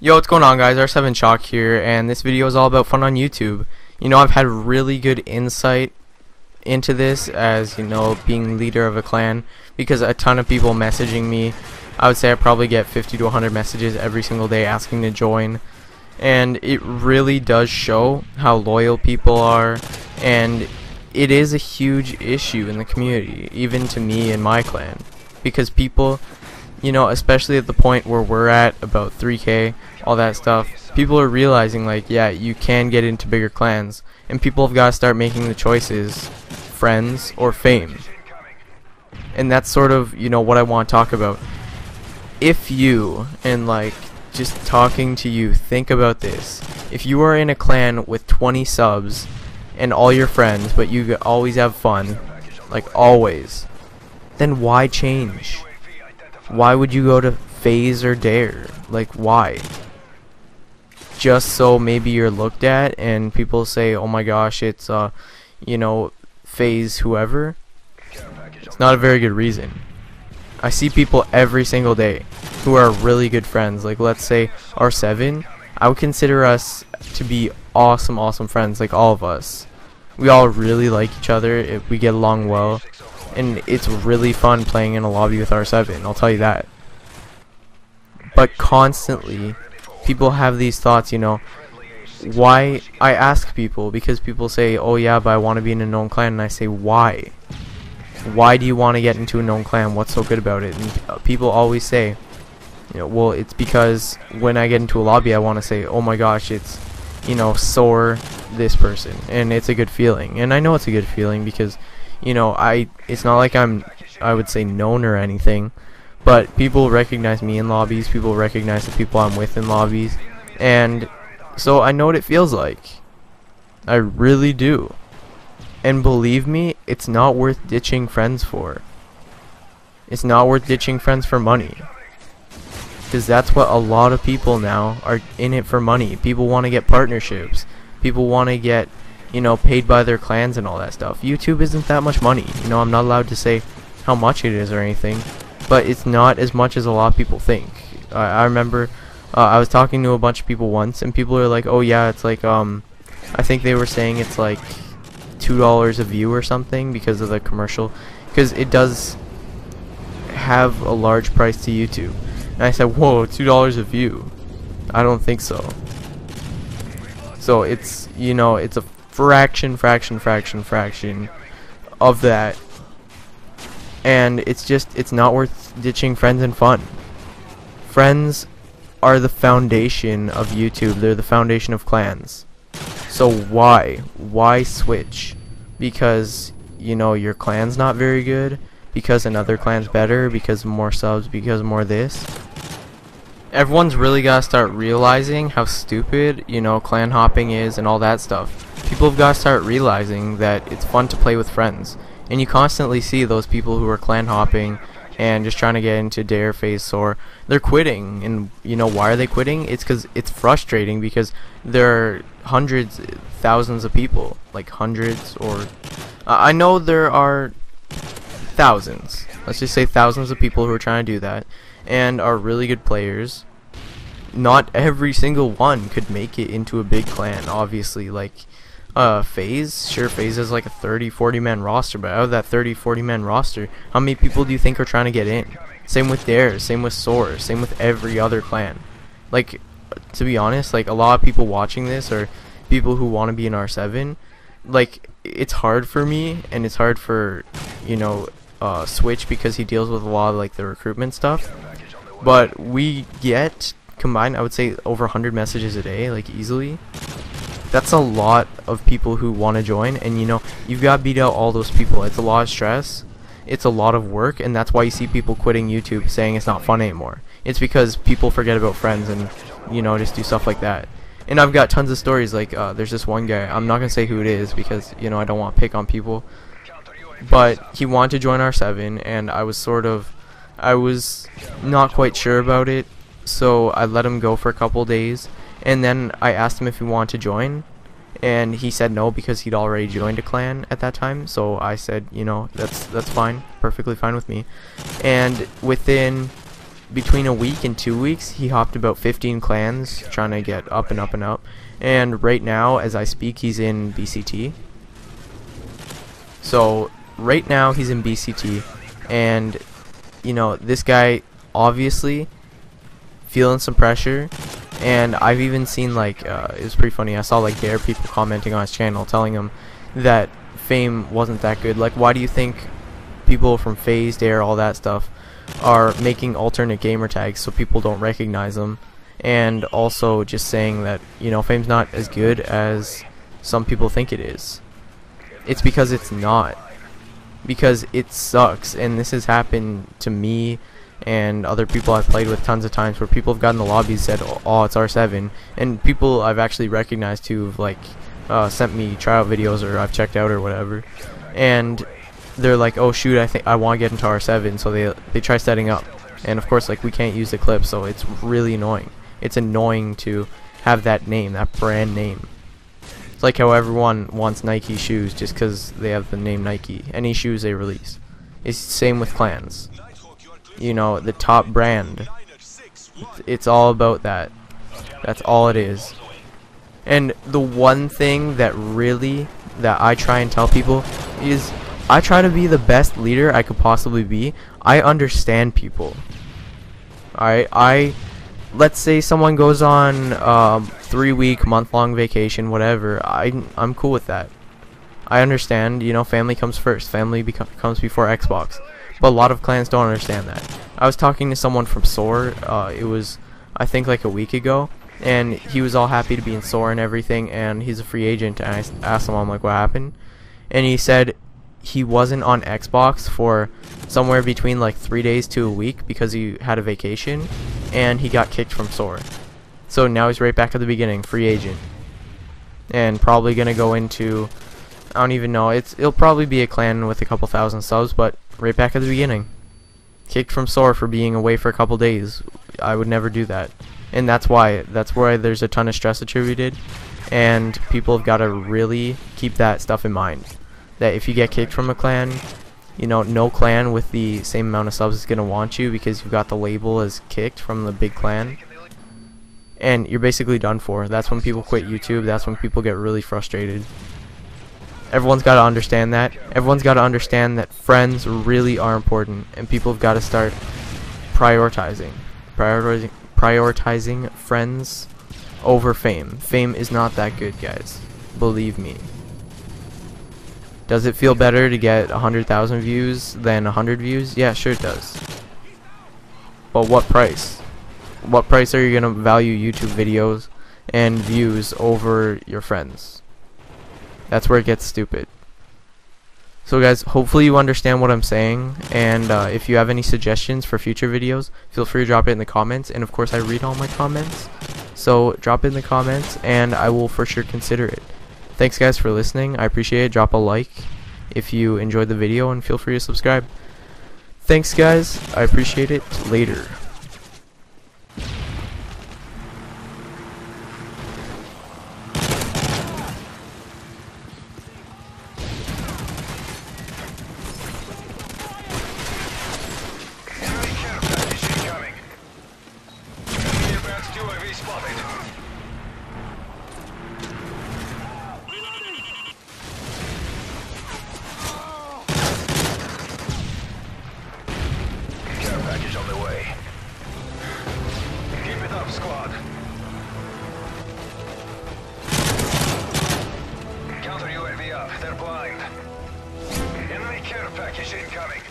Yo, what's going on, guys? R7 Chalk here, and this video is all about fun on YouTube. You know, I've had really good insight into this as, you know, being leader of a clan, because a ton of people messaging me. I would say I probably get 50 to 100 messages every single day asking to join, and it really does show how loyal people are, and it is a huge issue in the community, even to me and my clan, because people, you know, especially at the point where we're at, about 3K, all that stuff, people are realizing, like, yeah, you can get into bigger clans, and people have got to start making the choices, friends or fame. And that's sort of, you know, what I want to talk about. If you, and like, just talking to you, think about this. If you are in a clan with 20 subs, and all your friends, but you always have fun, like always, then why change? Why would you go to FaZe or Dare? Like, why? Just so maybe you're looked at and people say, oh my gosh, it's you know, FaZe whoever? It's not a very good reason. I see people every single day who are really good friends. Like, let's say R7, I would consider us to be awesome friends, like all of us. We all really like each other, we get along well, and it's really fun playing in a lobby with R7, I'll tell you that. But constantly, people have these thoughts, you know, why? I ask people, because people say, oh yeah, but I want to be in a known clan, and I say, why? Why do you want to get into a known clan? What's so good about it? And people always say, you know, well, it's because when I get into a lobby, I want to say, oh my gosh, it's, you know, soar this person, and it's a good feeling. And I know it's a good feeling because, you know, it's not like I would say known or anything, but people recognize me in lobbies, people recognize the people I'm with in lobbies, and so I know what it feels like. I really do. And believe me, it's not worth ditching friends for. It's not worth ditching friends for money. Because that's what a lot of people now are in it for money. People want to get partnerships. People want to get, you know, paid by their clans and all that stuff. YouTube isn't that much money. You know, I'm not allowed to say how much it is or anything, but it's not as much as a lot of people think. I remember I was talking to a bunch of people once, and people are like, oh yeah, it's like, I think they were saying it's like $2 a view or something because of the commercial, because it does have a large price to YouTube. And I said, whoa, $2 a view? I don't think so. So it's, you know, it's a fraction of that, and it's not worth ditching friends and fun. Friends are the foundation of YouTube. They're the foundation of clans. So why switch? Because, you know, your clan's not very good, because another clan's better, because more subs, because more this. Everyone's really gotta start realizing how stupid, you know, clan hopping is and all that stuff. People have gotta start realizing that it's fun to play with friends. And you constantly see those people who are clan hopping and just trying to get into Dare, FaZe, or they're quitting. And, you know, why are they quitting? It's because it's frustrating, because there are hundreds, thousands of people, like hundreds, or I know there are thousands, let's just say thousands of people who are trying to do that and are really good players. Not every single one could make it into a big clan, obviously. Like FaZe, sure, FaZe is like a 30-40 man roster, but out of that 30-40 man roster, how many people do you think are trying to get in? Same with Dare, same with Soar, same with every other clan. Like, to be honest, like, a lot of people watching this are people who want to be in R7. Like, it's hard for me, and it's hard for, you know, Switch, because he deals with a lot of, like, the recruitment stuff. But we get combined, I would say, over 100 messages a day, like, easily. That's a lot of people who want to join, and, you know, you've got to beat out all those people. It's a lot of stress, it's a lot of work, and that's why you see people quitting YouTube, saying it's not fun anymore. It's because people forget about friends and, you know, just do stuff like that. And I've got tons of stories, like, there's this one guy, I'm not going to say who it is, because, you know, I don't want to pick on people, but he wanted to join R7, and I was not quite sure about it, so I let him go for a couple days, and then I asked him if he wanted to join, and he said no, because he'd already joined a clan at that time. So I said, you know, that's fine, perfectly fine with me. And within between a week and 2 weeks, he hopped about 15 clans trying to get up and up and up. And right now, as I speak, he's in BCT. So right now he's in BCT, and you know, this guy obviously feeling some pressure. And I've even seen, like, it was pretty funny, I saw like Dare people commenting on his channel telling him that Fame wasn't that good. Like, why do you think people from FaZe, Dare, all that stuff are making alternate gamer tags so people don't recognize them? And also just saying that, you know, Fame's not as good as some people think it is. It's because it's not. Because it sucks, and this has happened to me and other people I've played with tons of times, where people have gotten in the lobby and said, oh, it's R7, and people I've actually recognized who have, like, sent me tryout videos, or I've checked out or whatever, and they're like, oh shoot, I think I want to get into R7, so they try setting up, and of course, like, we can't use the clip, so it's really annoying. It's annoying to have that name, that brand name. It's like how everyone wants Nike shoes just because they have the name Nike. Any shoes they release. It's the same with clans. You know, the top brand. It's all about that. That's all it is. And the one thing that I try and tell people is, I try to be the best leader I could possibly be. I understand people. Alright, let's say someone goes on 3-week, month-long vacation, whatever. I'm cool with that. I understand, you know, family comes first. Family comes before Xbox. But a lot of clans don't understand that. I was talking to someone from SOAR. It was, I think, like a week ago, and he was all happy to be in SOAR and everything, and he's a free agent. And I asked him, I'm like, what happened? And he said he wasn't on Xbox for somewhere between like 3 days to a week because he had a vacation, and he got kicked from SOAR. So now he's right back at the beginning, free agent, and probably gonna go into, I don't even know, it'll probably be a clan with a couple thousand subs, but right back at the beginning. Kicked from SOAR for being away for a couple days. I would never do that. And that's why there's a ton of stress attributed, and people have got to really keep that stuff in mind. That if you get kicked from a clan, you know, no clan with the same amount of subs is going to want you because you've got the label as kicked from the big clan. And you're basically done for. That's when people quit YouTube. That's when people get really frustrated. Everyone's got to understand that. Everyone's got to understand that friends really are important, and people have got to start prioritizing friends over fame. Fame is not that good, guys. Believe me. Does it feel better to get 100,000 views than 100 views? Yeah, sure it does. But what price? What price are you going to value YouTube videos and views over your friends? That's where it gets stupid. So guys, hopefully you understand what I'm saying, and if you have any suggestions for future videos, feel free to drop it in the comments, and of course I read all my comments, so drop it in the comments and I will for sure consider it. Thanks guys for listening, I appreciate it. Drop a like if you enjoyed the video, and feel free to subscribe. Thanks guys, I appreciate it. Later. Package on the way. Keep it up, squad. Counter UAV up. They're blind. Enemy care package incoming.